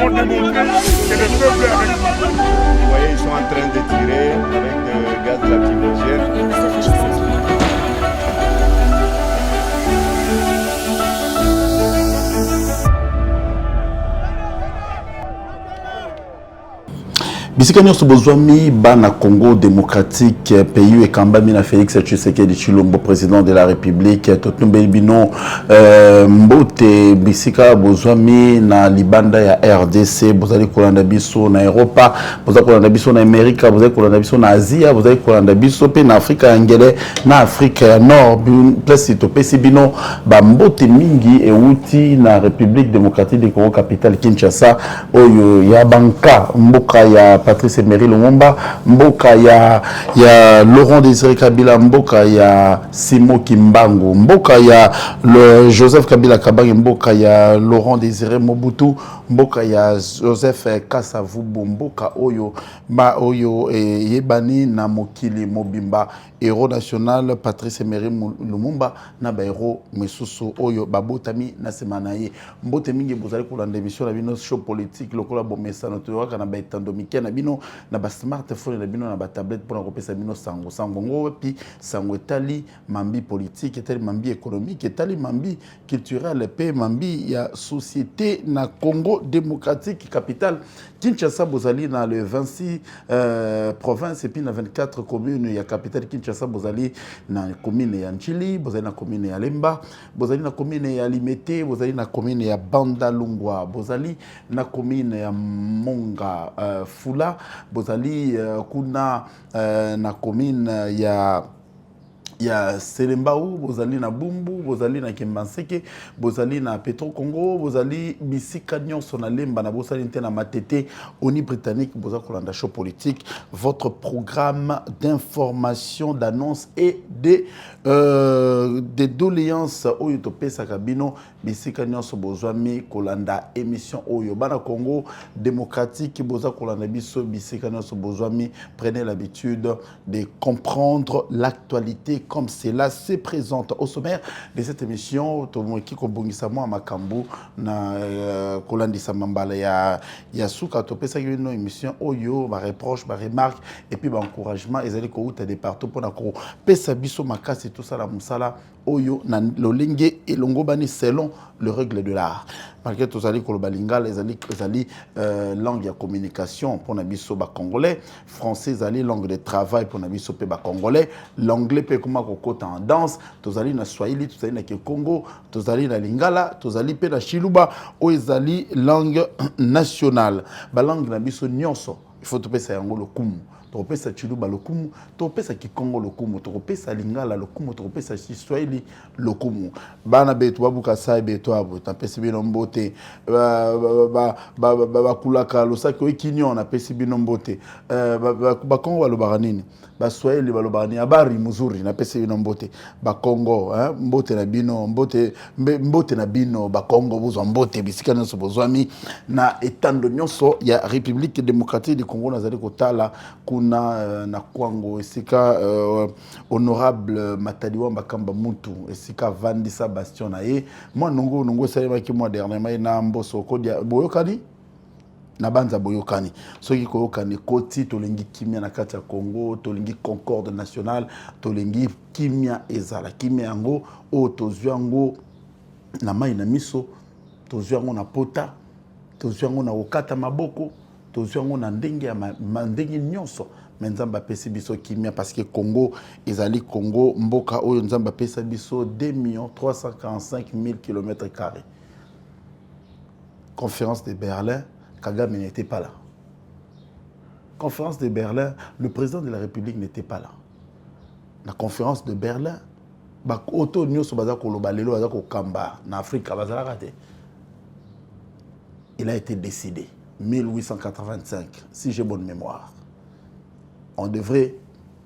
allons démontrer que le peuple est avec nous. Vous voyez, ils sont en train de tirer avec des gaz lacrymogènes. bisika nyonso bozwami bana Congo démocratique pays ekambami na Félix Tshisekedi Tshilombo président de la République totumbeli bino mbote bisika bozwami na libanda ya RDC bozali kolanda biso na Europa bozali kolanda biso na Amerika bozali kolanda biso na Asia bozali kolanda biso pe na Afrika ya ngele na Afrika ya Nord place topesi bino ba mbote mingi euti na République démocratique du Congo capitale Kinshasa oyo ya banka mboka ya Patrice Emery Lumumba, mboka ya Laurent Désiré Kabila, mboka ya Simo Kimbangu, mboka ya Joseph Kabila Kabange, mboka ya Laurent Désiré Mobutu, mboka ya Joseph Kasavubu, mboka oyo ma oyo yebani na mokili mobimba héros national Patrice Emery Lumumba na ba héros mesusu oyo babotami na semana ye mbote mingi bozali kolanda émission na bino show politique lokola bomesa na toyoka na ba etandomike na bino na ba smartphone na bino na ba tablette pour kopesa bino sango sango ngo pi sango etali mambi politique etali mambi économique etali mambi culturel pe mambi ya société na Congo démocratique capitale Kinshasa bozali na le 26 province et puis na 24 communes ya capitale Kinshasa bozali na commune ya Nchili bozali na commune ya Lemba bozali na commune ya Limete bozali na commune ya Banda Lungwa bozali na commune ya Monga Fula bozali kuna na commune ya Selembao, bozali na Bumbu, bozali na Kimbanseke, bozali na Petro Congo, bozali bisika nyonso na Lemba na bozali nte na Matete, ONI britannique, bozali kolanda show politique, votre programme d'information, d'annonce et de doléances oyo topesa kabino bisika nyonso bozwami kolanda émission oyo bana Congo démocratique bozali kolanda biso bisika nyonso bozwami prenez l'habitude de comprendre l'actualité comme cela se présente au sommaire de cette émission. Tomoki kobongisa mo makambo na kolandisa mambala ya suka topesa une émission oyo ba reproche ba remarque et puis ba encouragement ezali ko uta des partout pour na ko pesa biso makasi tout ça la musala oyo na lolenge elongo bani selon le règle de l'art. Malgré tout ça, les Kolobalinga, les langue de communication pour les biso congolais, français, les langue de travail pour les biso congolais, l'anglais peut comment qu'on tendance, tous allez na Swahili, tous allez na Congo, tous allez na Lingala, tous allez pe na Chiluba, ou ils langue nationale. Ba langue na biso nyonso, il faut tout ça yango le kumu. Topesa Chiluba lokumu, topesa Kikongo lokumu, topesa Lingala lokumu, topesa Kiswahili lokumu. Bana betu babuka sai betu abo, tapesi bino mbote. Kulaka losaki okinyo na pesi bino mbote. Kongo balobaka nini? Swahili balobaka nini? Habari mzuri na pesi bino mbote. Kongo, mbote na bino, mbote na bino, Kongo bozwa mbote bisika nyonso bozwami na etando nyonso ya République démocratique du Congo nazali kotala na kwango esika honorable Matadiwa Mbakamba Mutu esika Vandisa Bastion na ye moi nongo salema ki moi dernièrement na mboso kodia boyokani na banza boyokani soki koyokani koti tolingi kimia na kati ya Congo tolingi concorde nationale tolingi kimia ezala kimia yango o tozwango na mai na miso tozwango na pota tozwango na okata maboko tozwango na ndenge ya ndenge nyonso Nzamba pesi biso kimia parce que Congo ezali Congo mboka oyo Nzamba pesa biso 2 345 000 km². Conférence de Berlin, Kagame n'était pas là. Conférence de Berlin, le président de la République n'était pas là. La conférence de Berlin, auto nyonso baza koloba lelo baza kokamba na Afrika bazala raté. Il a été décidé 1885 si j'ai bonne mémoire. On devrait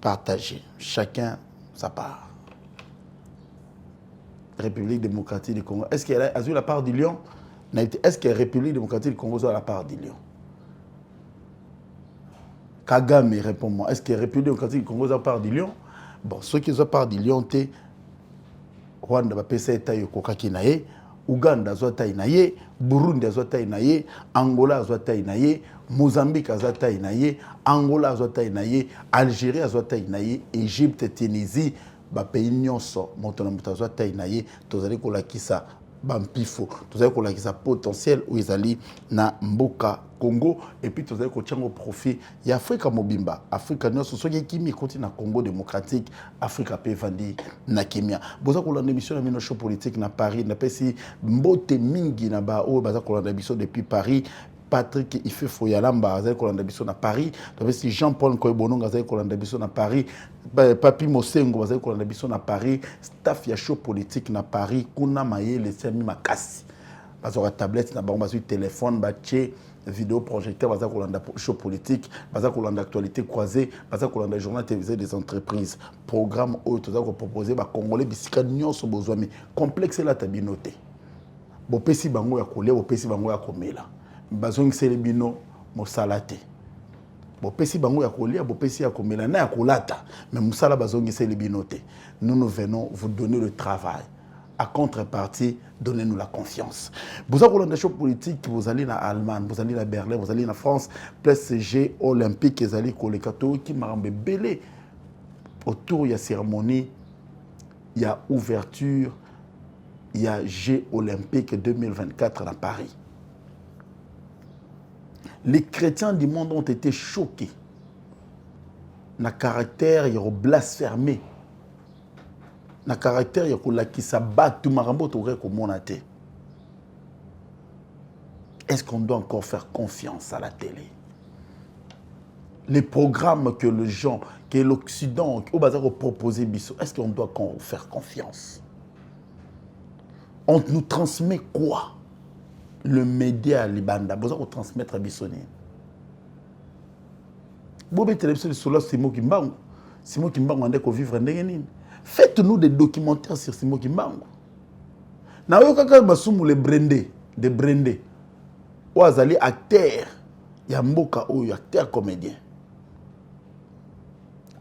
partager chacun sa part. République démocratique du Congo. Est-ce qu'elle a eu la part du lion? Est-ce que la République démocratique du Congo a la part du lion? Kagame répond-moi. Est-ce que la République démocratique du Congo a la part du lion? Bon, ceux qui ont la part du lion, Rwanda va passer à Tayo Kokakinae, Uganda azwa taille na ye, Burundi azwa taille na ye, Angola azwa taille na ye, Mozambique azwa taille na ye, Angola azwa taille na ye, Algérie azwa taille na ye, Égypte, Tunisie, ba pays nyonso moto na moto azwa taille na ye, tozali kolakisa bampifo, tozali kolakisa potentiel où ezali na mboka Congo et puis tozali kotiango profit ya Afrika mobimba, Afrika nyonso soki kimi koti na Congo démocratique, Afrika pe vandi na kimia. Boza kolanda émission na mino show politique na Paris, na pesi mbote mingi na ba o baza kolanda émission depuis Paris. Patrick Ife Foyalamba azali kolanda biso na Paris, si Jean-Paul Koybononga azali kolanda biso na Paris, Papi Mosengo azali kolanda biso na Paris, staff ya show politique na Paris, kuna mayele semi makasi bazora tablette na bango bazui téléphone bache vidéo projecteur bazali kolanda show politique, bazali kolanda actualité croisée, bazali kolanda journal télévisé des entreprises, programme autre tozali ko proposer ba congolais bisika nyonso bozwami complexe la tabinote bopesi bango ya kolia bopesi bango ya komela bazongiseli bino mosala te bopesi bango ya kolia bopesi ya komela na ya kolata mais mosala bazongiseli bino te. Nous venons vous donner le travail, à contrepartie donnez-nous la confiance. Vous avez des choses politiques, vous allez en Allemagne, vous allez à Berlin, vous allez en France, PSG olympique, vous allez kolekato qui m'a belé autour il y a cérémonie, il y a ouverture, il y a Jeux olympiques 2024 à Paris. Les chrétiens du monde ont été choqués. Na caractère, il y a blasphémé. Na caractère, il y a qui s'abat tout marambo touré comme on a été. Est-ce qu'on doit encore faire confiance à la télé? Les programmes que les gens, que l'Occident, au bazar proposé biso, est-ce qu'on doit encore faire confiance? On nous transmet quoi? Le média libanda, vous allez transmettre à Bissoni. Bobé télévision sur Simo Kimbangu. Simo Kimbangu, on a vivre en faites-nous des documentaires sur Simo Kimbangu. Na yo kaka basumu le brandé, de brandé. Ou azali acteur, ya mboka ou acteur comédien.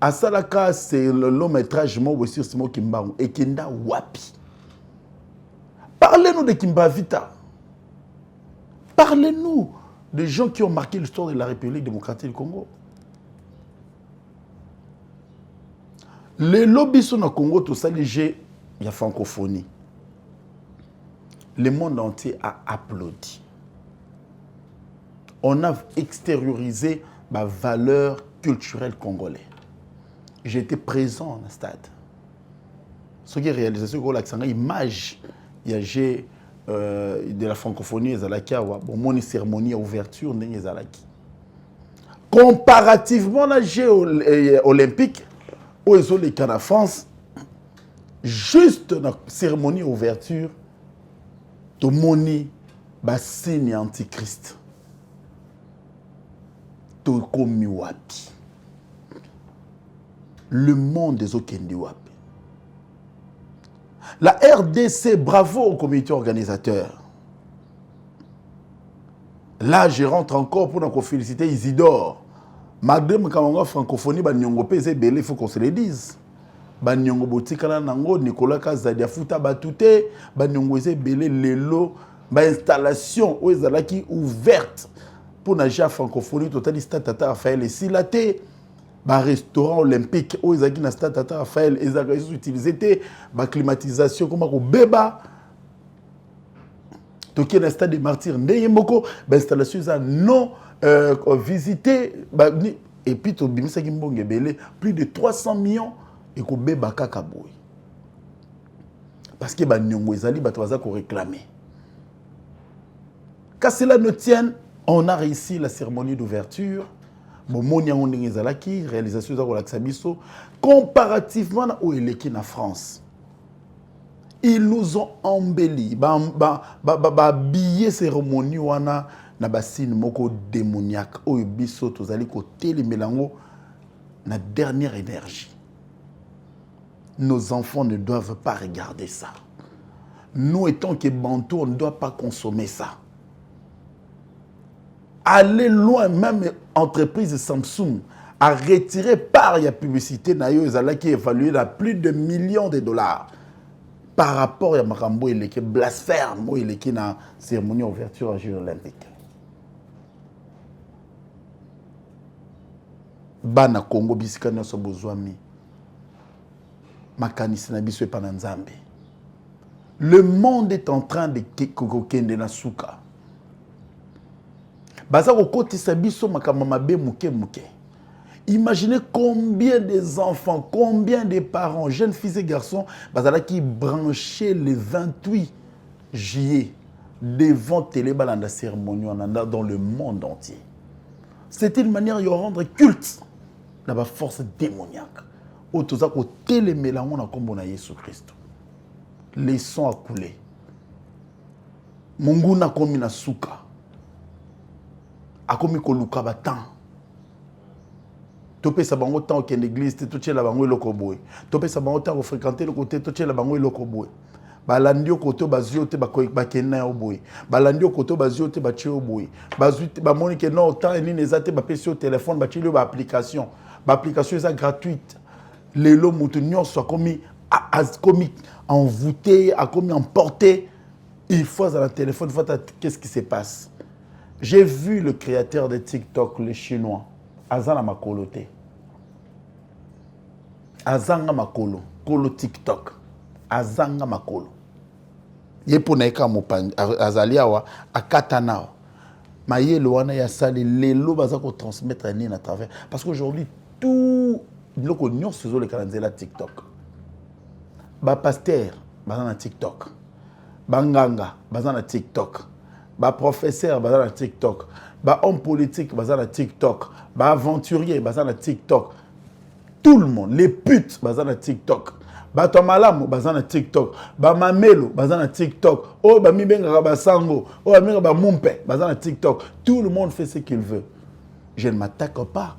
Asalaka c'est le long métrage mo sur Simo Kimbangu et Kenda wapi. Parlez-nous de Kimbavita. Parlez-nous des gens qui ont marqué l'histoire de la République démocratique du Congo. Les lobbies sont au Congo, tout ça, il y a francophonie. Le monde entier a applaudi. On a extériorisé ma valeur culturelle congolaise. J'étais présent dans le stade. Ce qui est réalisé, c'est que l'image, il y a de la francophonie, mon cérémonie à ouverture, comparativement à la Jeux olympique, où ils ont les cas en France, juste dans la cérémonie ouverture, tout le monde est signe antichrist. Tout comme wapi. Le monde des Okendi wapi. La RDC, bravo au comité organisateur. Là, je rentre encore pour féliciter Isidore. Malgré que francophonie, il faut qu'on se le dise. Banyongo botikala nango Nicolas Kazadia futa batute banyongo belé lelo ba installation où ezalaki ouverte pour na ja francophonie totaliste Tata Raphaël et Silaté ba restaurant olympique où ezaki na stade Tata Raphaël ezaki utilisé té ba climatisation comme ko beba toki na stade des martyrs ndeye moko ba installation za non visité et puis to bimisa ki mbonge belé plus de 300 millions et ko beba kaka boy parce que ba nyongo ezali ba toza ko réclamer. Qu'à cela ne tienne, on a réussi la cérémonie d'ouverture. Réalisation de comparativement au Eleki na France. Ils nous ont embelli. Billet cérémonie wana na basine moko démoniaque. Oyo biso tozali ko télémélango na dernière énergie. Nos enfants ne doivent pas regarder ça. Nous étant que Bantou, on ne doit pas consommer ça. Aller loin, même entreprise Samsung a retiré par la publicité qui est évaluée à plus de millions de dollars. par rapport à makambo il est blasphème il est na cérémonie d'ouverture à Jeux olympiques. Bana Congo bisika nyonso bozwami makanisi na biso epa na Nzambe. Le monde est en train de kokende na suka. Baza kokotisa biso makambo mabe muke muke. Imaginez combien des enfants, combien de parents, jeunes filles et garçons, qui branchaient le 28 juillet devant Télébalanda cérémonie dans le monde entier. C'était une manière de rendre culte la force démoniaque. Autoza ko télémélango na kombo na Yesu Christ. Les sons à couler. Munguna komi na suka. Akomi ko luka batan. Topé sa bango temps que l'église te touché la bango eloko boy. Topé sa bango temps fréquenter le côté touché la bango eloko boy. Balandio koto bazio te bakena oboy. Balandio koto bazio te bachi oboy. Bazui ba monique non temps ni nezate ba pesi au téléphone ba chilo ba application. Ba application est gratuite. Lelo mutu nyonso a commis envoûté, a commis emporté. Il faut dans le téléphone, qu'est-ce qui se passe? J'ai vu le créateur de TikTok, le chinois. Azana makolo te. Azanga makolo. Kolo TikTok. Azanga makolo. Yepo na eka mopani. Azali awa. Akata nao. Maye lo wana ya sali. Lelo baza ko transmettre ni à travers. Parce qu'aujourd'hui, tout. Loko nyon sezo le kalanzela TikTok. Ba pasteur. Baza na TikTok. Banganga. Baza na TikTok. Ba professeur. Baza na TikTok. Ba homme politique. Baza na TikTok. Ba aventurier, baza na TikTok. Tout le monde, les putes, baza na TikTok. Ba tomalamu, baza na TikTok. Ba mamelo, baza na TikTok. Oh, ba mibenga ba sango. Oh, ba ba mumpe, baza na TikTok. Tout le monde fait ce qu'il veut. Je ne m'attaque pas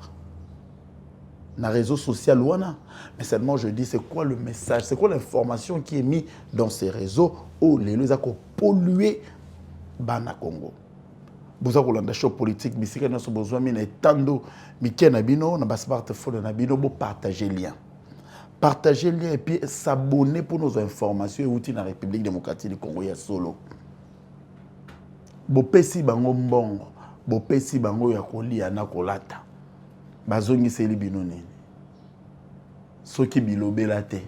na réseau social ouana. Mais seulement je dis, c'est quoi le message? C'est quoi l'information qui est mise dans ces réseaux? Oh, les gens qui ont pollué Bana Congo. Boza kolanda show politique bisika nyonso bozwa mina etando mike na bino na smartphone na bino bo partager lien et puis s'abonner pour nos informations et outils dans la République démocratique du Congo ya solo bo pesi bango mbongo bo pesi bango ya kolia na kolata bazongi seli bino nini soki bilobela te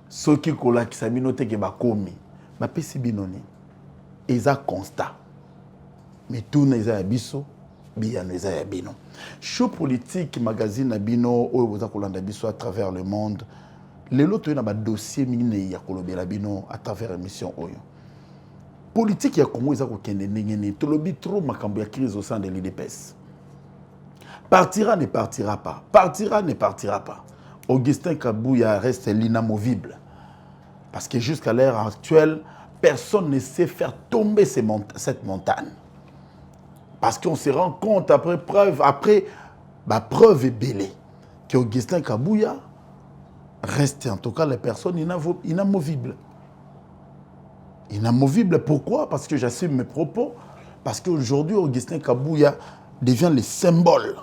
soki kolakisa bino te ke bakomi ba pesi bino nini eza constat. Mais tout n'est pas biso, bien n'est pas bino. Show politique magazine na bino o boza kolanda biso à travers le monde. Les loto na ba dossier mine ya kolobela bino à travers émission oyo. Politique ya Congo eza ko kende ndengene to lobi trop makambo ya crise au sein de l'UDPS. Partira ne partira pas. Partira ne partira pas. Augustin Kabouya reste l'inamovible. Parce que jusqu'à l'heure actuelle, personne ne sait faire tomber cette montagne. Parce qu'on se rend compte après preuve belle, qu'Augustin Kabouya reste en tout cas la personne inamovible. Inamovible, pourquoi? Parce que j'assume mes propos. Parce qu'aujourd'hui, Augustin Kabouya devient le symbole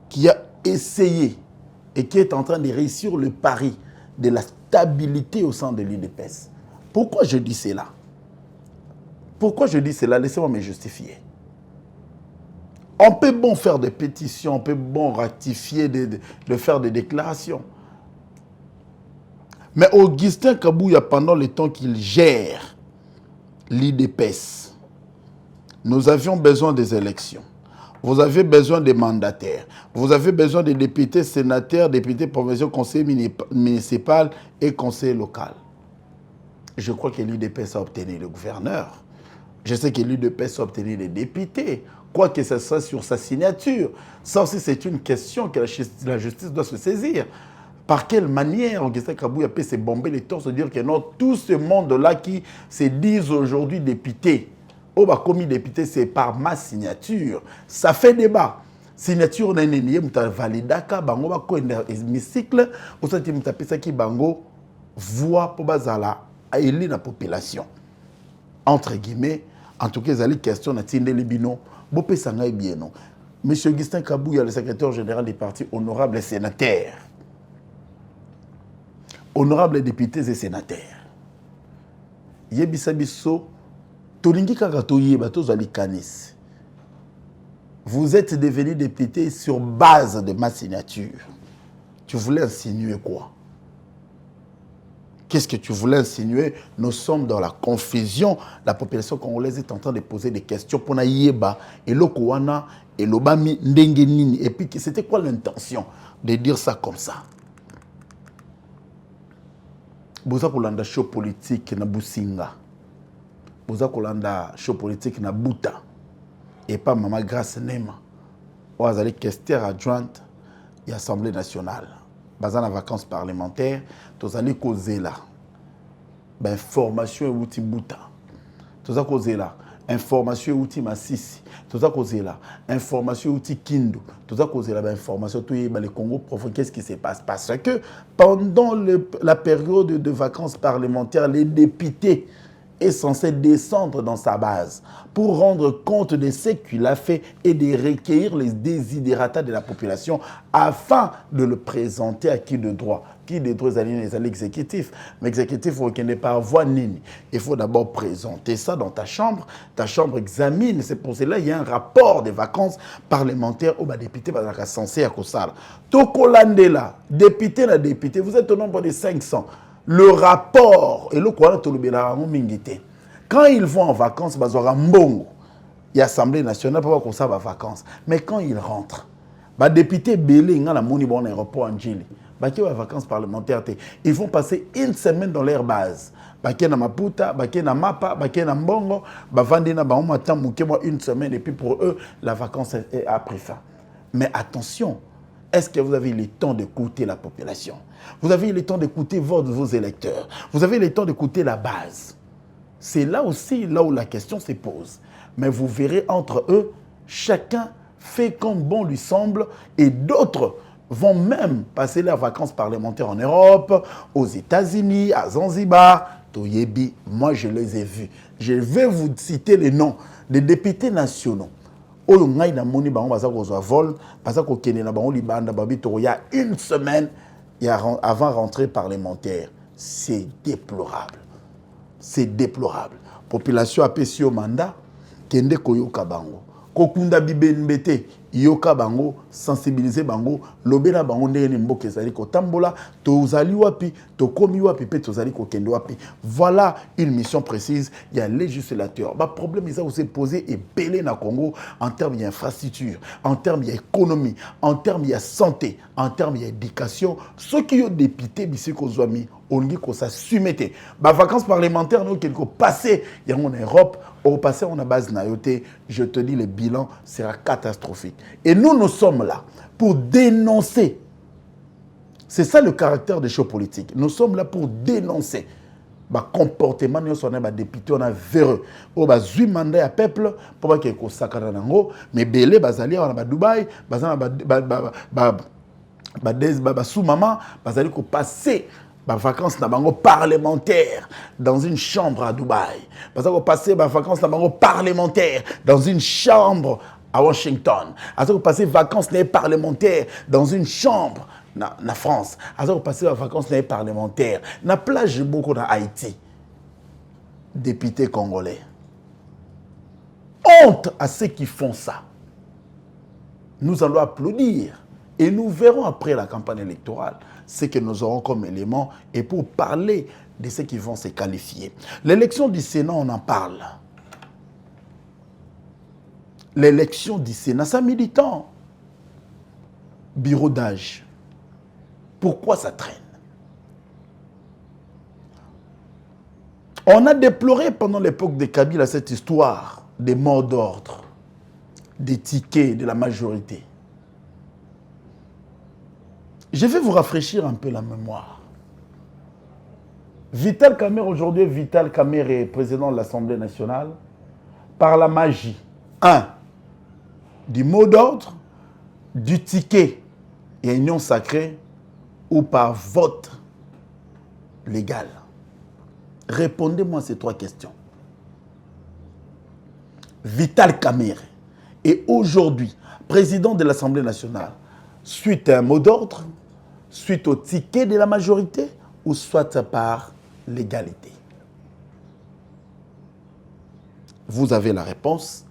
qui a essayé et qui est en train de réussir le pari de la stabilité au sein de l'UDPS. Pourquoi je dis cela? Pourquoi je dis cela? Laissez-moi me justifier. On peut bon faire des pétitions, on peut bon ratifier, de faire des déclarations. Mais Augustin Kabouya, pendant le temps qu'il gère l'UDPS, nous avions besoin des élections. Vous avez besoin des mandataires. Vous avez besoin des députés, sénateurs, députés provinciaux, conseillers municipaux et conseillers locaux. Je crois que l'UDPS a obtenu le gouverneur. Je sais que l'UDPS a obtenu les députés. Quoi que ce soit sur sa signature. Ça aussi, c'est une question que la justice doit se saisir. Par quelle manière Augustin Kabouya peut se bomber les torses, se dire que non, tout ce monde-là qui se disent aujourd'hui députés, oh bah commis député, c'est par ma signature. Ça fait débat. Signature n'a pas été validaka, bango ba ko hémicycle, au sein de tapisa qui bango voix pour bazala à élire la population. Entre guillemets, en tout cas, il y a des questions à Tinde Libino. Bopé Sangaï bien non. Monsieur Augustin Kabouya, le secrétaire général du parti honorable et sénateur. honorables députés et sénateurs. Yebisa biso, tolingi kaka toyeba tozali kanis. Vous êtes devenu député sur base de ma signature. Tu voulais insinuer quoi? Qu'est-ce que tu voulais insinuer? Nous sommes dans la confusion. La population congolaise est en train de poser des questions pour Naïeba et Lokowana et Lobami Ndengenini. Et puis, c'était quoi l'intention de dire ça comme ça? Boza kolanda show politique na Businga. Boza kolanda show politique na Buta. Et pas Maman Grace Nema. Oazali questeur adjointe et Assemblée nationale. Bazan en vacances parlementaires, tous allez causer là. Ben formation et outil Buta. Tous allez causer là. Information et outil Massissi. Tous allez causer là. Information et outil Kindu. Tous allez causer là. Ben information tout le Congo profond. Qu'est-ce qui se passe? Parce que pendant la période de vacances parlementaires, les députés est censé descendre dans sa base pour rendre compte de ce qu'il a fait et de recueillir les désidérata de la population afin de le présenter à qui de droit. Qui de droit les l'exécutif. Mais l'exécutif, il faut qu'il n'ait pas voix nini. Il faut d'abord présenter ça dans ta chambre. Ta chambre examine. C'est pour cela qu'il y a un rapport des vacances parlementaires où les députés sont censés à Kosala. Tokolandela, député na député, vous êtes au nombre de 500. Le rapport, et le quoi, quand ils vont en vacances, il y a l'Assemblée nationale pour qu'on s'en va en vacances. Mais quand ils rentrent, les députés Bélé, ils ont un aéroport en Djili. Ils ont vacances parlementaires. Ils vont passer une semaine dans leur base. Ils vont Maputa, ils vont Mapa, ils vont Mbongo, ils vont une semaine et puis pour eux, la vacance a pris fin. Mais attention, est-ce que vous avez le temps d'écouter la population? Vous avez le temps d'écouter vos électeurs? Vous avez le temps d'écouter la base? C'est là aussi, là où la question se pose. Mais vous verrez entre eux, chacun fait comme bon lui semble et d'autres vont même passer leurs vacances parlementaires en Europe, aux États-Unis, à Zanzibar. Toyebi, moi je les ai vus. Je vais vous citer les noms des députés nationaux. Il y a une semaine avant rentrée parlementaire. C'est déplorable. C'est déplorable. Population a payé au mandat, kende koyoka bango. Kokunda bibenbete, yoka bango, sensibiliser bango, lobena bango ndenge mboke zali ko tambola, tozali wapi, tokomi wapi pe tozali ko kende wapi. Voilà une mission précise. Il y a législateur. Bah problème ils ont posé et belé na Congo en termes d'infrastructure, en termes d'économie, en termes de santé, en termes d'éducation. Ceux qui ont député bisiko zwami on dit qu'on s'assume. Bah vacances parlementaires nous quelque passé, il y a en Europe, au passé on a base nayoté, je te dis le bilan sera catastrophique. Et nous sommes là pour dénoncer. C'est ça le caractère des shows politiques. Nous sommes là pour dénoncer. Bah comportement nous sommes des députés on a véreux. Oh bah zui mandat à peuple pour pas qu'il y ait sakana nango, mais belé bazali on a Dubaï, bazana sous maman, bazali ko passer vacances na bango parlementaire dans une chambre à Dubaï. Parce qu'on passer vacances na bango parlementaire dans une chambre à Washington. Parce qu'on passer vacances parlementaires dans une chambre na France. Parce qu'on passer vacances parlementaires na plage beaucoup dans Haïti. Députés congolais. Honte à ceux qui font ça. Nous allons applaudir et nous verrons après la campagne électorale ce que nous aurons comme élément et pour parler de ceux qui vont se qualifier. L'élection du Sénat, on en parle. L'élection du Sénat, ça militant. Bureau d'âge. Pourquoi ça traîne? On a déploré pendant l'époque de Kabila cette histoire des morts d'ordre, des tickets de la majorité. Je vais vous rafraîchir un peu la mémoire. Vital Kamerhe, aujourd'hui, Vital Kamerhe est président de l'Assemblée nationale par la magie. 1. Du mot d'ordre, du ticket et union sacrée ou par vote légal. Répondez-moi à ces 3 questions. Vital Kamerhe est aujourd'hui président de l'Assemblée nationale suite à un mot d'ordre, suite au ticket de la majorité ou soit par l'égalité? Vous avez la réponse.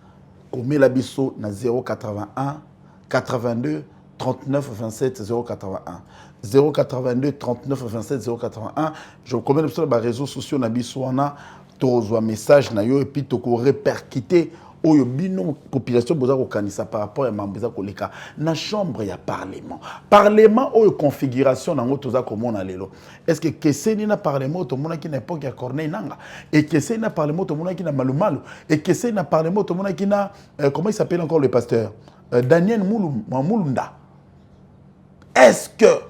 Comme la bisso na 081 82 39 27 081 082 39 27 081. Je vous connais sur les réseaux sociaux na bisso on a tous un message na yo et puis to répercuter oyo bino population boza ko kanisa par rapport à mambeza koleka na chambre ya parlement oyo configuration nango toza komona lelo. Est-ce que keseni na parlement to mona ki na époque ya Corneille Nanga et keseni na parlement to mona ki na Malumalu et keseni na parlement to mona ki na comment il s'appelle encore le pasteur Daniel Mulunda. Est-ce que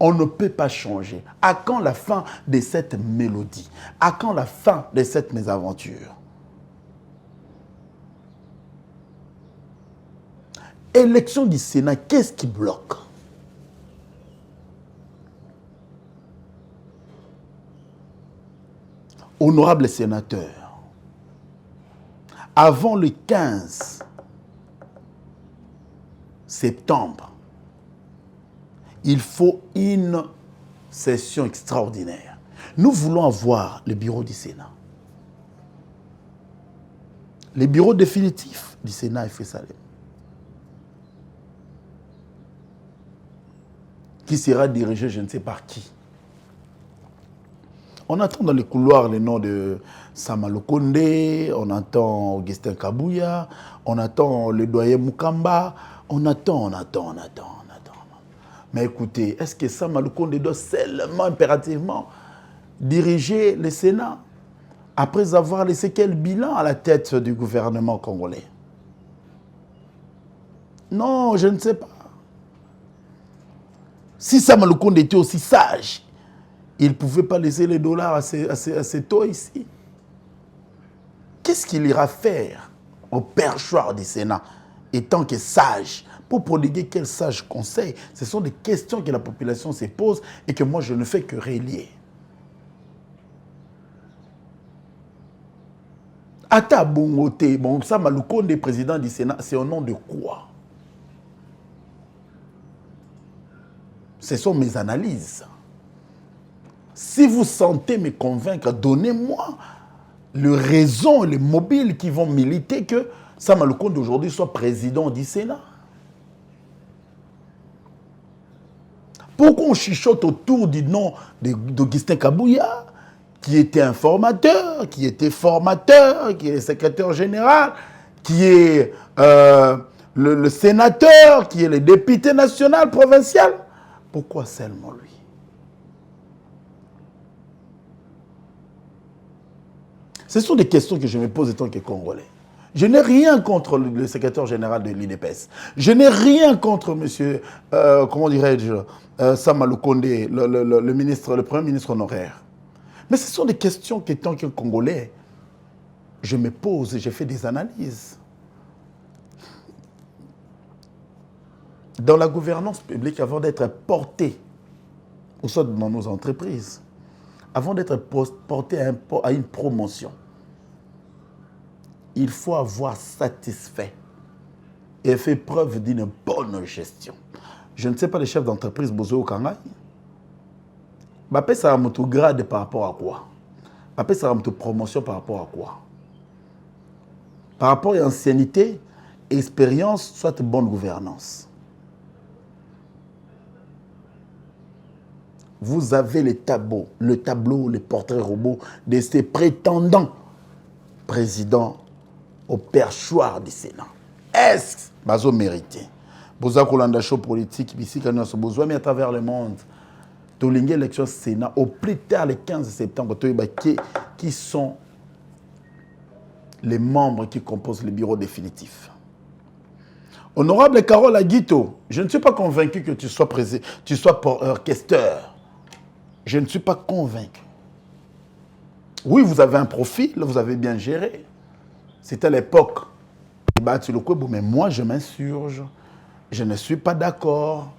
on ne peut pas changer? À quand la fin de cette mélodie? À quand la fin de cette mésaventure? Élection du Sénat, qu'est-ce qui bloque? Honorables sénateurs, avant le 15 septembre, il faut une session extraordinaire. Nous voulons avoir le bureau du Sénat. Le bureau définitif du Sénat est fait Salem. Qui sera dirigé, je ne sais par qui. On entend dans les couloirs les noms de Sama Lukonde, on entend Augustin Kabouya, on entend le doyen Mukamba, on attend. Mais écoutez, est-ce que Sama Lukonde doit seulement, impérativement, diriger le Sénat après avoir laissé quel bilan à la tête du gouvernement congolais? Non, je ne sais pas. Si Sama Lukonde était aussi sage, il ne pouvait pas laisser les dollars à ces taux ici. Qu'est-ce qu'il ira faire au perchoir du Sénat, étant que sage, pour prodiguer quel sage conseil? Ce sont des questions que la population se pose et que moi je ne fais que relier. Ata Bongote, bon, Sama Lukonde, président du Sénat, c'est au nom de quoi? Ce sont mes analyses. Si vous sentez me convaincre, donnez-moi le raison, les mobiles qui vont militer que Sama Lukonde aujourd'hui soit président du Sénat. Pourquoi on chuchote autour du nom d'Augustin Kabouya, qui était informateur, qui était formateur, qui est secrétaire général, qui est le sénateur, qui est le député national, provincial? Pourquoi seulement lui? Ce sont des questions que je me pose en tant que Congolais. Je n'ai rien contre le secrétaire général de l'IDPS. Je n'ai rien contre monsieur, comment dirais-je, Sama Lukonde, le premier ministre honoraire. Mais ce sont des questions que, tant que Congolais, je me pose et je fais des analyses. Dans la gouvernance publique, avant d'être porté, ou soit dans nos entreprises, avant d'être porté à une promotion, il faut avoir satisfait et fait preuve d'une bonne gestion. Je ne sais pas les chefs d'entreprise Bozo Kangai. Ça va me grade par rapport à quoi? Ça va me promotion par rapport à quoi? Par rapport à l'ancienneté, expérience, soit bonne gouvernance. Vous avez le tableau, les portraits robots de ces prétendants présidents au perchoir du Sénat. Est-ce que vous méritez? Vous avez un show politique, vous avez à travers le monde, vous avez l'élection Sénat au plus tard le 15 septembre, qui sont les membres qui composent le bureau définitif. Honorable Carole Aguito, je ne suis pas convaincu que tu sois orchesteur. Je ne suis pas convaincu. Oui, vous avez un profil, vous avez bien géré. C'était l'époque. Mais moi, je m'insurge. Je ne suis pas d'accord.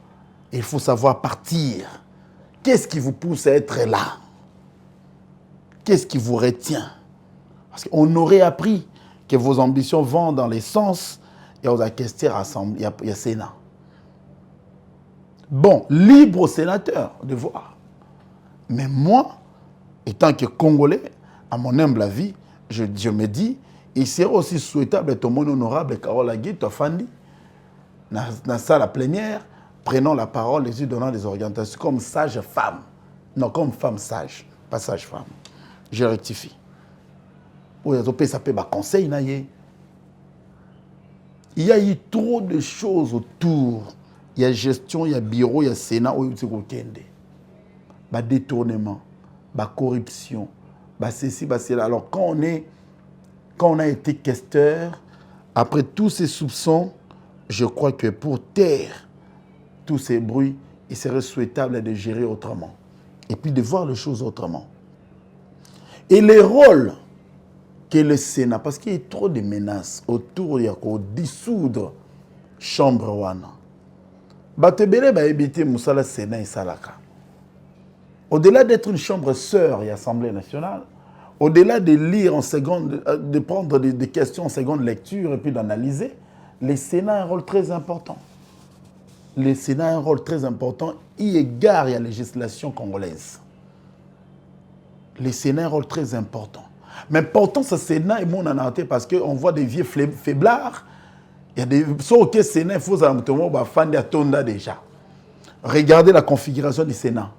Il faut savoir partir. Qu'est-ce qui vous pousse à être là? Qu'est-ce qui vous retient? Parce qu'on aurait appris que vos ambitions vont dans les sens. Il y a aux questions assemblées, il y a Sénat. Bon, libre au sénateur de voir. Mais moi, étant que Congolais, à mon humble avis, je me dis, il serait aussi souhaitable d'être mon honorable Carole Agui, Tofandi, dans la salle plénière, prenant la parole, les yeux donnant des orientations comme sage femme. Non, comme femme sage, pas sage femme. Je rectifie. Pour les ça peut être conseil. Il y a eu trop de choses autour. Il y a gestion, il y a bureau, il y a Sénat, il y a détournement, corruption, ceci, cela. Alors quand on a été questeur, après tous ces soupçons, je crois que pour taire tous ces bruits, il serait souhaitable de gérer autrement. Et puis de voir les choses autrement. Et les rôles que le Sénat, parce qu'il y a trop de menaces autour, il y a qu'au dissoudre chambre wana. Batebele ba ebité Moussala Sénat et Salaka. Au-delà d'être une chambre sœur et Assemblée nationale, au-delà de lire en seconde, de prendre des questions en seconde lecture et puis d'analyser, le Sénat a un rôle très important. Le Sénat a un rôle très important, y égard à la législation congolaise. Le Sénat a un rôle très important. Mais pourtant, ce Sénat est mon anaté parce qu'on voit des vieux faiblards. Il y a des choses que le Sénat, il faut que déjà. Regardez la configuration du Sénat.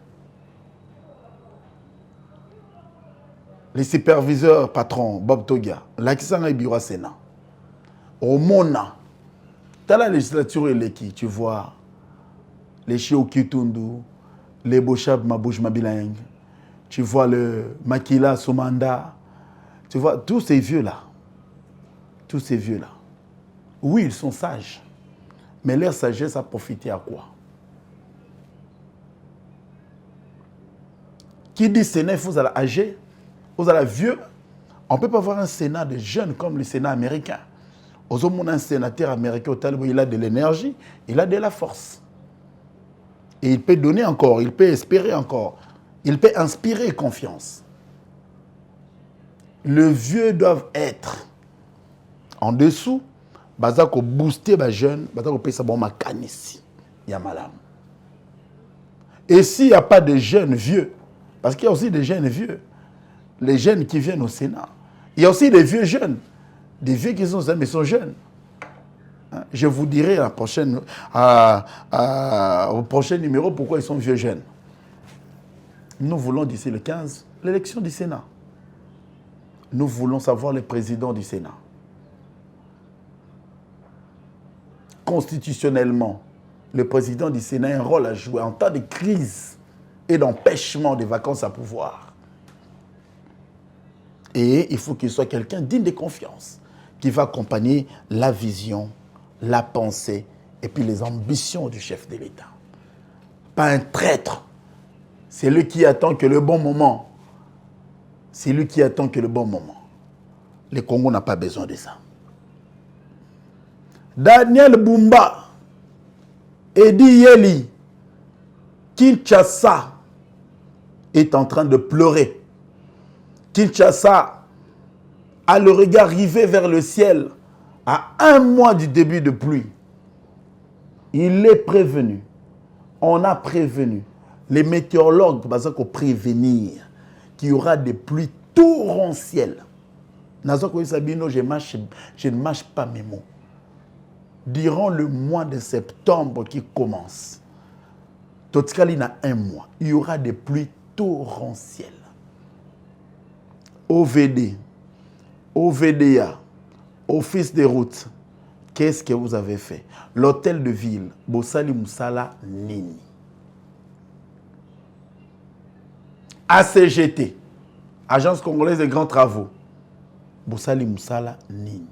Les superviseurs patrons, Bob Togia, l'accent est bureau Sénat. Au Mona, tu as la législature et qui, tu vois, les Chio Kitundu, les Bochab Mabouj Mabilang, tu vois le Makila Soumanda, tu vois tous ces vieux-là. Tous ces vieux-là. Oui, ils sont sages. Mais leur sagesse a profité à quoi? Qui dit Sénat, il faut aller âgé, vous allez vieux. On ne peut pas avoir un Sénat de jeunes comme le Sénat américain. Un sénateur américain, il a de l'énergie, il a de la force. Et il peut donner encore, il peut espérer encore, il peut inspirer confiance. Les vieux doivent être en dessous, bazako booster les jeunes, bazako payer ça bon ma ici, il y a madame. Et s'il n'y a pas de jeunes vieux, parce qu'il y a aussi des jeunes vieux, les jeunes qui viennent au Sénat, il y a aussi des vieux jeunes, des vieux qui sont jeunes, mais sont jeunes. Je vous dirai au prochain numéro pourquoi ils sont vieux jeunes. Nous voulons d'ici le 15 l'élection du Sénat. Nous voulons savoir le président du Sénat. Constitutionnellement, le président du Sénat a un rôle à jouer en temps de crise et d'empêchement des vacances à pouvoir. Et il faut qu'il soit quelqu'un digne de confiance, qui va accompagner la vision, la pensée et puis les ambitions du chef de l'État. Pas un traître. C'est lui qui attend que le bon moment. C'est lui qui attend que le bon moment. Le Congo n'a pas besoin de ça. Daniel Bumba, Edi Yeli, Kinshasa est en train de pleurer. Kinshasa a le regard rivé vers le ciel à un mois du début de pluie. Il est prévenu. On a prévenu. Les météorologues vont prévenir qu'il y aura des pluies torrentielles. Je ne mâche pas mes mots. Durant le mois de septembre qui commence, Totskali n'a un mois, il y aura des pluies torrentielles. OVD, OVDA, Office des routes, qu'est-ce que vous avez fait? L'hôtel de ville, Bossali Moussala Nini. ACGT, Agence congolaise des grands travaux, Bossali Moussala Nini.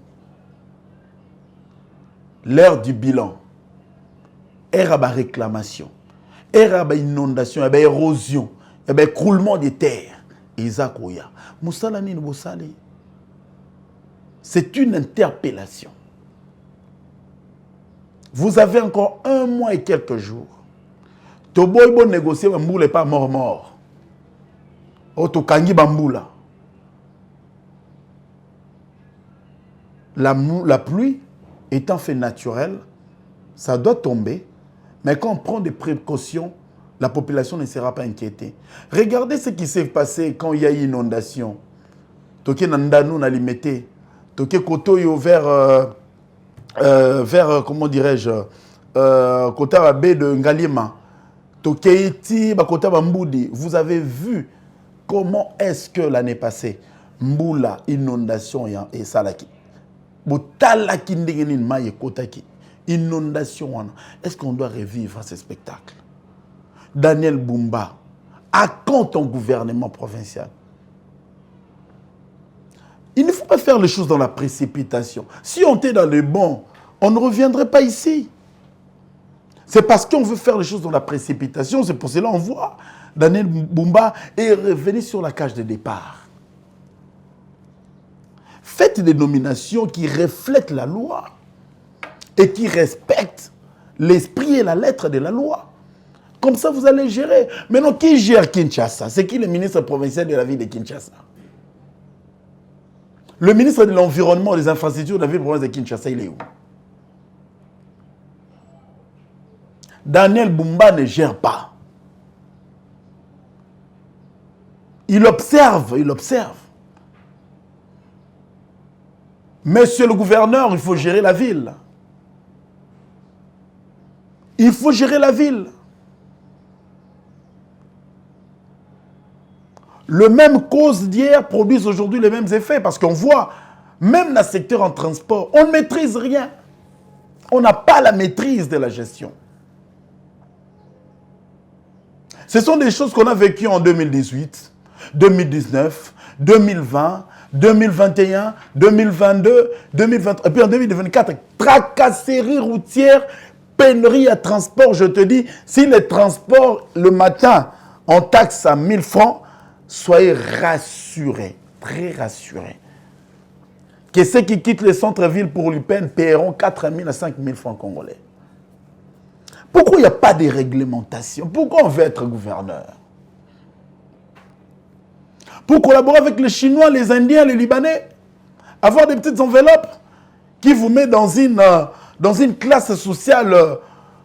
L'heure du bilan, ère à réclamation, ère à inondation, à érosion, à écroulement des terres. Isaac Oya, Moussala Nini Bossali. C'est une interpellation. Vous avez encore un mois et quelques jours. Toboibo négocier, Bamboula n'est pas mort. Otokangi Bamboula. La pluie étant fait naturel, ça doit tomber. Mais quand on prend des précautions, la population ne sera pas inquiétée. Regardez ce qui s'est passé quand il y a eu inondation. Toké Nandanou n'a limité. Toké Kotoyo vers comment dirais-je, Kota Babe de Ngalima. Toké Iti, Kota Bamboudi. Vous avez vu comment est-ce que l'année passée, Mboula, inondation et Salaki. Botalaki Ndegenin Maye Kotaki. Inondation. Est-ce qu'on doit revivre ce spectacle? Daniel Bumba, à quand ton gouvernement provincial? Il ne faut pas faire les choses dans la précipitation. Si on était dans le bon, on ne reviendrait pas ici. C'est parce qu'on veut faire les choses dans la précipitation, c'est pour cela qu'on voit Daniel Bumba est revenu sur la cage de départ. Faites des nominations qui reflètent la loi et qui respectent l'esprit et la lettre de la loi. Comme ça, vous allez gérer. Maintenant, qui gère Kinshasa? C'est qui le ministre provincial de la ville de Kinshasa? Le ministre de l'Environnement et des Infrastructures de la ville provinciale de Kinshasa, il est où? Daniel Bumba ne gère pas. Il observe, il observe. Monsieur le gouverneur, il faut gérer la ville. Il faut gérer la ville. Le même cause d'hier produit aujourd'hui les mêmes effets parce qu'on voit, même dans le secteur en transport, on ne maîtrise rien. On n'a pas la maîtrise de la gestion. Ce sont des choses qu'on a vécues en 2018, 2019, 2020, 2021, 2022, 2023, et puis en 2024, tracasserie routière, pénurie à transport. Je te dis, si les transports le matin, on taxe à 1000 francs, soyez rassurés, très rassurés. Que ceux qui quittent les centres-villes pour l'UPN paieront 4 000 à 5 000 francs congolais. Pourquoi il n'y a pas de réglementation? Pourquoi on veut être gouverneur? Pour collaborer avec les Chinois, les Indiens, les Libanais, avoir des petites enveloppes qui vous mettent dans une classe sociale.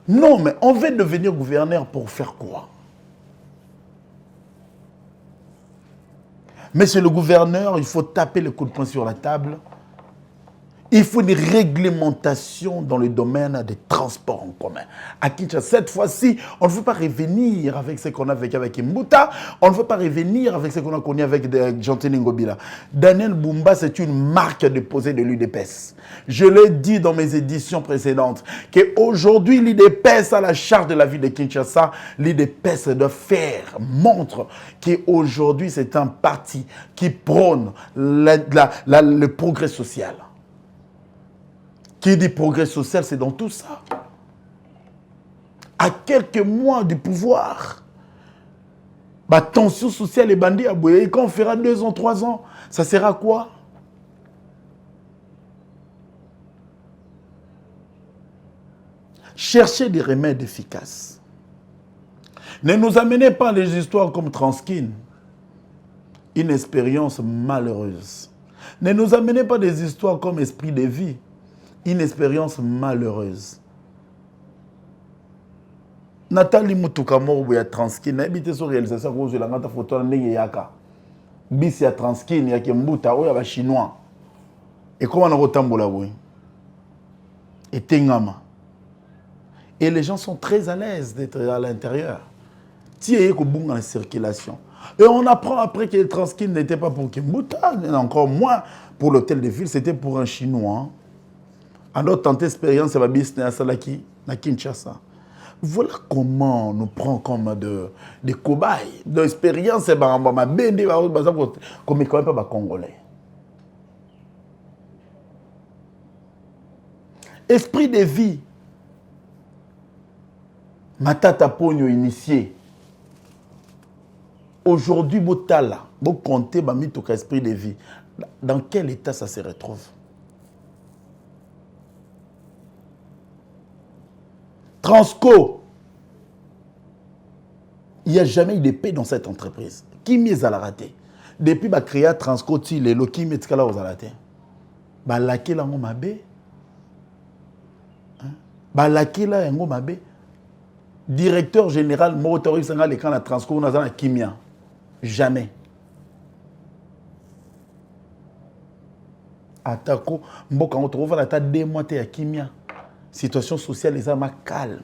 Non, mais on veut devenir gouverneur pour faire quoi? Monsieur le gouverneur, il faut taper le coup de poing sur la table. Il faut des réglementations dans le domaine des transports en commun. À Kinshasa, cette fois-ci, on ne veut pas revenir avec ce qu'on a vécu avec Mbuta. On ne veut pas revenir avec ce qu'on a connu avec Jean-Tini Ngobila. Daniel Bumba, c'est une marque déposée de l'UDPS. Je l'ai dit dans mes éditions précédentes, qu'aujourd'hui, l'UDPS a la charge de la ville de Kinshasa. L'UDPS doit faire, montre qu'aujourd'hui, c'est un parti qui prône le progrès social. Qui dit progrès social, c'est dans tout ça. À quelques mois du pouvoir, tension sociale est bandée à Boye. Et quand on fera 2 ans, 3 ans, ça sera quoi? Cherchez des remèdes efficaces. Ne nous amenez pas les histoires comme Transkin, une expérience malheureuse. Ne nous amenez pas des histoires comme Esprit de vie, une expérience malheureuse. Nathalie Moutoukamo ou ya Transkin, n'a habité sur réalisation cause de la ngata photo na ndenge yaka. Bis ya Transkin ya Mbuta ou ya ba chinois. Et comment on retambola oui? Et Tengama. Et les gens sont très à l'aise d'être à l'intérieur. Tiye ko bunga la circulation. Et on apprend après que Transkin n'était pas pour Kimbuta, encore moins pour l'hôtel de ville, c'était pour un chinois. À notre expérience, c'est ma business à Kinshasa. Voilà comment on nous prend comme des cobayes. D'expérience, c'est ma bende, comme quand même pas congolais. Esprit de vie. Matata Pogno initié. Aujourd'hui, Botala, vous comptez ma esprit de vie. Dans quel état ça se retrouve? Transco, il n'y a jamais eu de paix dans cette entreprise. Qui m'y a raté? Depuis que j'ai créé Transco, qui m'y a raté? Balaki la ngoma be. Balaki la ngoma be. directeur général motori sanga le camp la transcour na za kimia jamais atako mboka ngo to vala ta 2 mois te ya kimia situation sociale les ama calme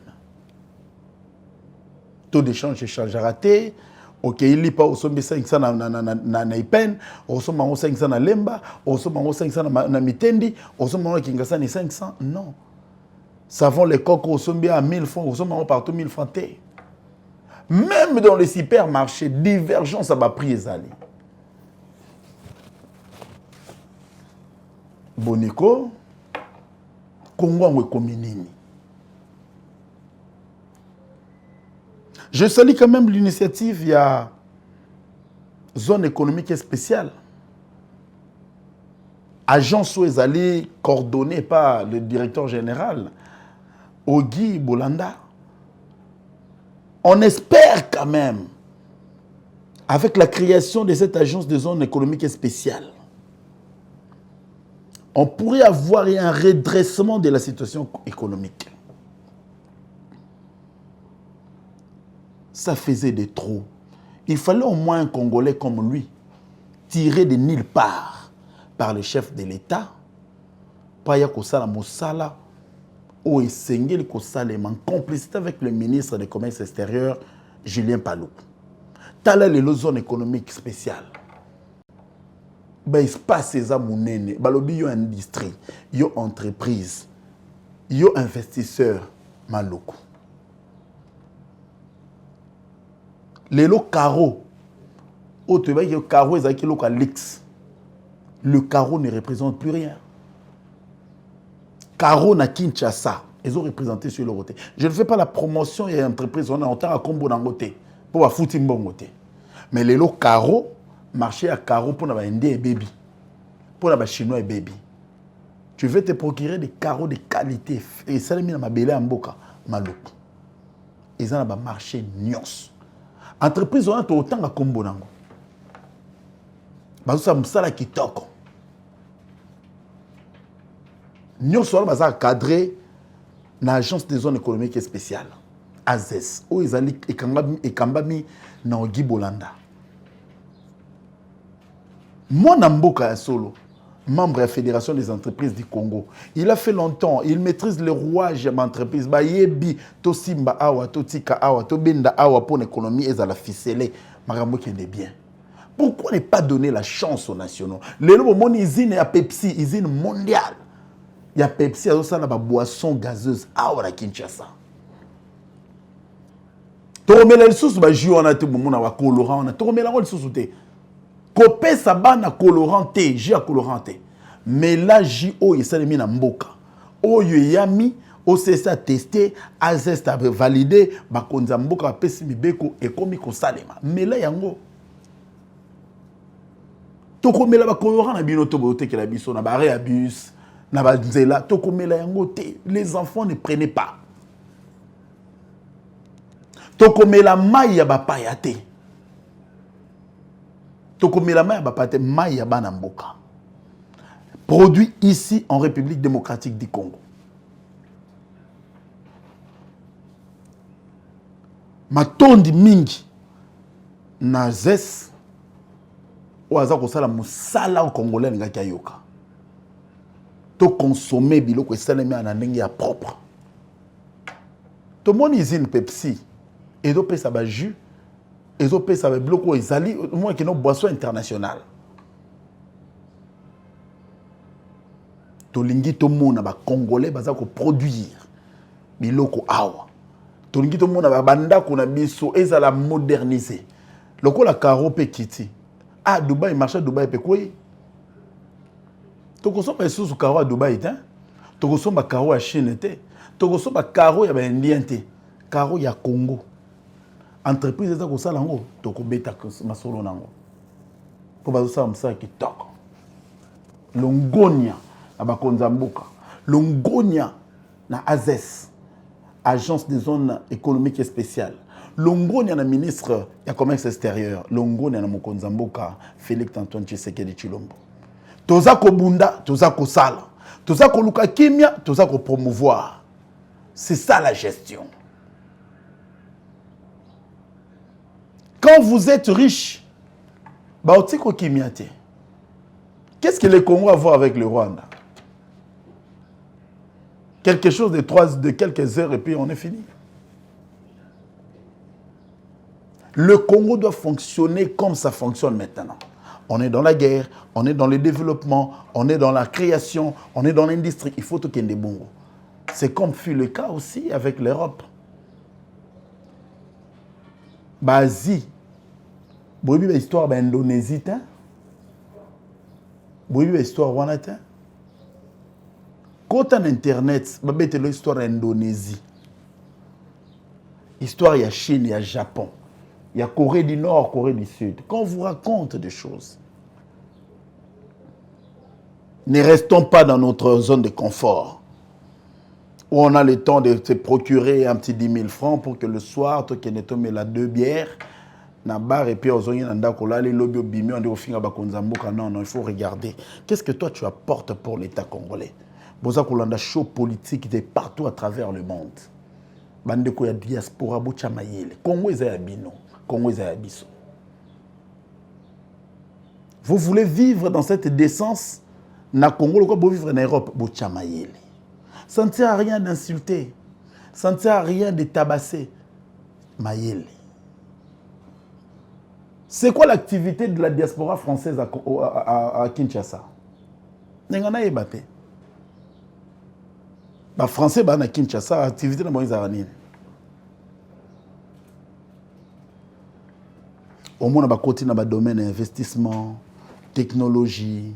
taux d'échange échange raté ok il lit pas au sommet 500 na Ipen au sommet 500 na Lemba au sommet 500 na Mitendi au sommet Kinshasa ni 500 non savons les coques au sommet à 1000 francs au sommet partout 1000 francs té. Même dans les supermarchés divergence à bas prix ezali Boniko Congo ngwe kominini. Je salue quand même l'initiative, il y a zone économique spéciale. Agence où ils allaient coordonnée par le directeur général, Ogi Bolanda. On espère quand même, avec la création de cette agence de zone économique spéciale, on pourrait avoir un redressement de la situation économique. Ça faisait de trop. Il fallait au moins un Congolais comme lui, tiré de nulle part par le chef de l'État, pour y avoir Moussala, ou Essengel Kosalem, en complicité avec le ministre du Commerce extérieur, Julien Palou. Tala les zones économiques spéciales. Espace eza munene, balobi yo industrie, yo entreprise, yo investisseur maloko. Lelo carreau, autre le carreau est qui lix. Le carreau ne représente plus rien. Carreau na Kinshasa, ils ont représenté sur le côté. Je ne fais pas la promotion et entreprise on a autant à combo dans côté pour foutre bon côté. Mais lelo carreau marché à carreau pour les Indiens et baby, pour les Chinois et baby. Tu veux te procurer des carreaux de qualité et ça les mis dans ma belle amboka maloko. Ils ont un marché nyos. Entreprise on a autant à combo nango. Bazo sa msala kitoko. Nyos on a cadré na agence des zones économiques spéciales. AZES. Où ils allaient et kambami na Ogi Bolanda. Mon Amboka ya solo, membre de la Fédération des entreprises du Congo, il a fait longtemps, il maîtrise le rouage de l'entreprise. Ba yebi to simba awa, to tika awa, to benda awa pour l'économie et à la ficeler. Marambo qui est bien. Pourquoi ne pas donner la chance aux nationaux? Les lots mon usine à Pepsi, usine mondiale. Il y a Pepsi à ça la boisson gazeuse awa la Kinshasa. To remela le sous ba jus on a tout moment na colorant on a to remela le sous te. Copé sabana colorant té, jus à colorant té. Mais là JO il s'est mis na mboka. Oyo yami OCC testé, AZES a validé, bakonza mboka pesi mibeko et komi ko salema. Mais là yango toko mela ba colorant na bino to bote ke la biso na ba réabus na ba nzela toko mela yango té. Les enfants ne prenaient pas. Toko mela mai ya ba payate. Produit ici en République démocratique du Congo. Matondi mingi na ZES oaza kosala musala au Congolais ngaki ayoka. To consommer biloko esalemi na ndenge ya propre. To moni usine Pepsi et do pesa ba jus. Ils ont payé ça avec bloc ils allaient moi qui nos boissons internationales. Tolingi to mona ba congolais baza ko produire biloko awa. Tolingi to mona ba banda ko na biso ezala moderniser. Loko la caro pe kiti. Ah Dubaï marché Dubaï pe quoi? To consommer pas sous caro à Dubaï hein? To consommer ba caro à Chine té. To consommer ba caro ya ba indien té. Caro ya Congo. Entreprise eza ko sala ngo to ko beta masolo nango po bazo sa msa ki toko longonia na bakonza mboka longonia na AZES agence des zones économiques spéciales longonia na ministre ya commerce extérieur longonia na mokonza mboka Félix Antoine Tshisekedi Tshilombo toza ko bunda toza ko sala toza ko luka kimia toza ko promouvoir c'est ça la gestion. Quand vous êtes riche, qu'est-ce que le Congo a à voir avec le Rwanda? Quelque chose de quelques heures et puis on est fini. Le Congo doit fonctionner comme ça fonctionne maintenant. On est dans la guerre, on est dans le développement, on est dans la création, on est dans l'industrie. Il faut tout qu'il y ait des bons. C'est comme fut le cas aussi avec l'Europe. Basie, vous avez l'histoire d'Indonésie, vous avez l'histoire de quand on Internet, vous avez l'histoire d'Indonésie. Histoire, il y a Chine, il y a Japon. Il y a Corée du Nord, Corée du Sud. Quand on vous raconte des choses, ne restons pas dans notre zone de confort, où on a le temps de se procurer un petit 10 000 francs pour que le soir, tu aies tombé la 2 bières, na bar et puis aux oignons les lobby bimi on dit au finga bakonzamboka. Non, il faut regarder. Qu'est-ce que toi tu apportes pour l'État congolais? Boza kolanda show politique de partout à travers le monde. Bande ko ya diaspora bocha mayele. Congo ezaya bino, Congo ezaya biso. Vous voulez vivre dans cette décence na Congo, le quoi vous vivre en Europe bocha mayele. Ça ne sert à rien d'insulter. Ça ne sert à rien de tabasser. Mayele. C'est quoi l'activité de la diaspora française à Kinshasa? N'engana ebate. Les Français à Kinshasa, l'activité de Moïse Aranine. Au moins, on a continué dans le domaine d'investissement, technologie.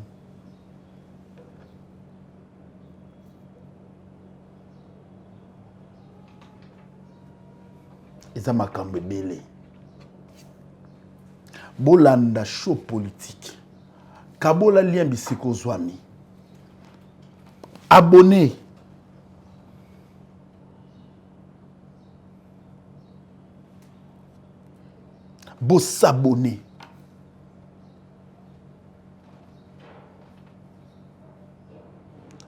Et ça m'a cambié belé. Bolanda show politique. Kabola lien bisiko zwami. Abonné. Bo s'abonner.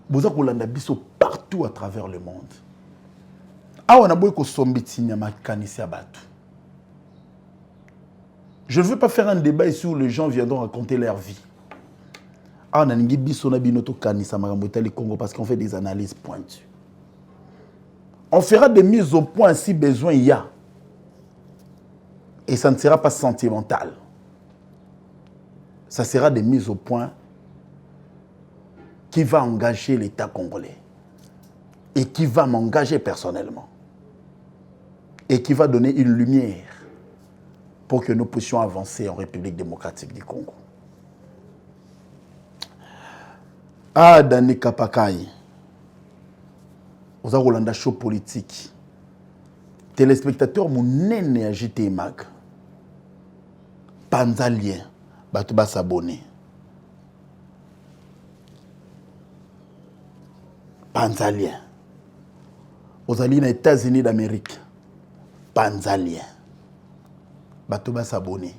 Boza kolanda biso partout à travers le monde. Ah, on a beau ko sombiti nyama kanisi abatu. Je ne veux pas faire un débat ici où les gens viendront raconter leur vie. Ah, on a ningi biso na binoto kanisa maramotali Congo parce qu'on fait des analyses pointues. On fera des mises au point si besoin il y a. Et ça ne sera pas sentimental. Ça sera des mises au point qui va engager l'État congolais. Et qui va m'engager personnellement. Et qui va donner une lumière pour que nous puissions avancer en République démocratique du Congo. Ah, Dani Kapakai. Vous avez Rolanda show politique. Téléspectateurs, mon nene a JT Mag. Panzalien. Batouba s'abonner. Panzalien. Vous allez aux États-Unis d'Amérique. Panzalien. Batouba s'abonner.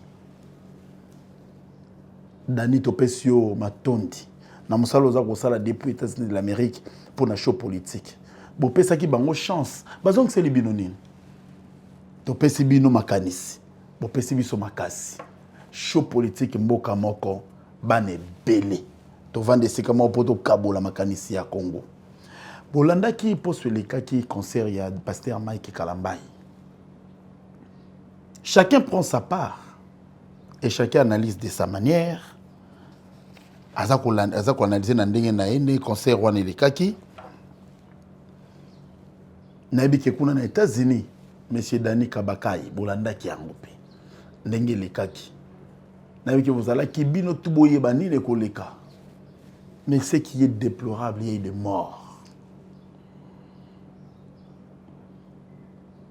Dani Topesio Matondi. Na musala oza kosala depuis les États-Unis de l'Amérique pour na show politique. Bo pesa ki bango chance. Bazong c'est libinonine. Topesi bino makanisi. Bo pesi biso makasi. Show politique mboka moko bane belé. To vande sika mo poto kabola makanisi ya Congo. Bolanda ki postuleka ki concert ya pasteur Mike Kalambai. Chacun prend sa part et chacun analyse de sa manière. Azako analyser na ndenge na ene concert wana elekaki. Na ebike kuna na États-Unis, Monsieur Dani Kabakai, bolanda ki yango pe. Ndenge elekaki. Na ebike vous ki bino tuboye bani le koleka. Mais ce qui est déplorable, il y a eu des morts.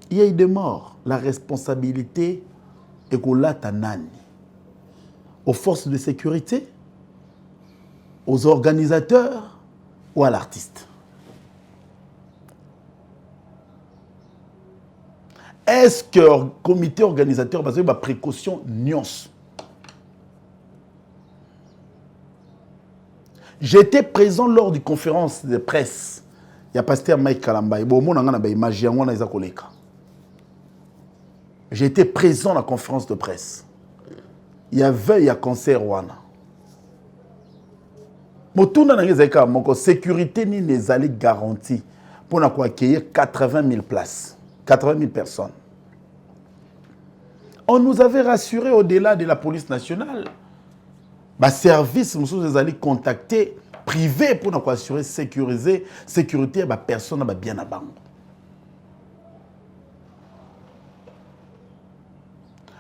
Il y a eu des morts. La responsabilité est qu'on l'a tanani. Aux forces de sécurité, aux organisateurs ou à l'artiste. Est-ce que le comité organisateur a une précaution nuance? J'étais présent lors d'une conférence de presse. Il y a pasteur Mike Kalambai. Bon, mon angana ba image yango na izakoleka. J'ai été présent à la conférence de presse. Il y avait un concert wana. Motuna nangezeka moko sécurité ni les allées garanties pour accueillir 80 000 places, 80 000 personnes. On nous avait rassuré au-delà de la police nationale. Service, nous allons contacter privé pour assurer sécurité à personne bien à banque.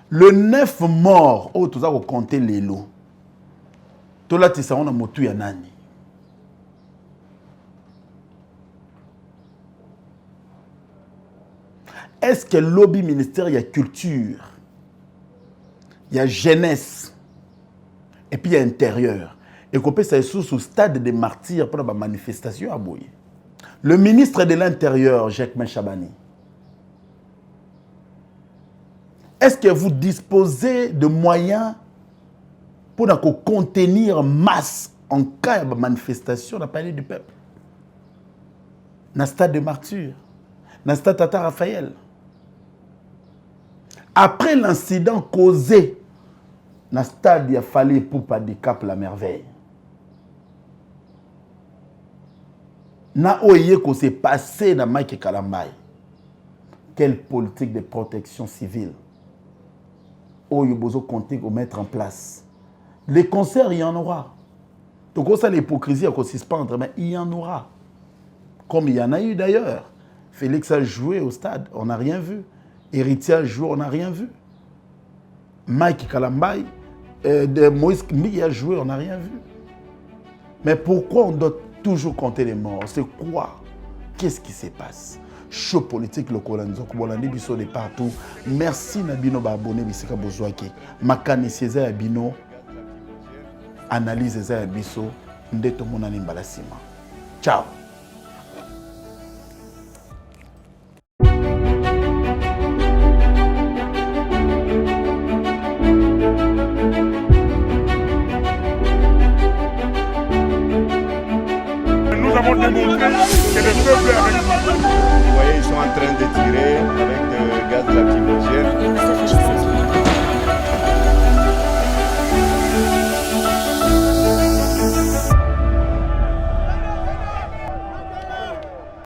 Le 9 morts, oh, tout ça, vous comptez les lots. Tout là, tu sais, on a motu ya nani. Est-ce que le lobby ministère, il y a culture, il y a jeunesse, et puis il y a intérieur. Et qu'on peut ça sous stade des martyrs pour la manifestation à Boye. Le ministre de l'Intérieur, Jacques Chabani, est-ce que vous disposez de moyens pour contenir masse en cas de manifestation dans le palais du peuple? Dans le stade de martyrs, dans le stade Tata Raphaël. Après l'incident causé dans le stade, il a fallu pour pas de Cap la merveille. Na oye ko s'est passé dans Mike Kalambay. Quelle politique de protection civile? Oyo bozo compter pour mettre en place. Les concerts, il y en aura. Donc ça l'hypocrisie à suspendre, mais il y en aura. Comme il y en a eu d'ailleurs. Félix a joué au stade, on n'a rien vu. Héritier a joué, on n'a rien vu. Mike Kalambay, de Moïse Mbi a joué, on n'a rien vu. Mais pourquoi on doit toujours compter les morts? C'est quoi? Qu'est-ce qui se passe? Show politique le Kolanzo, Kobolandi biso de partout. Merci Nabino ba abonné bisika bozwaki. Makani César Abino analyse César biso ndeto monani mbalasima. Ciao.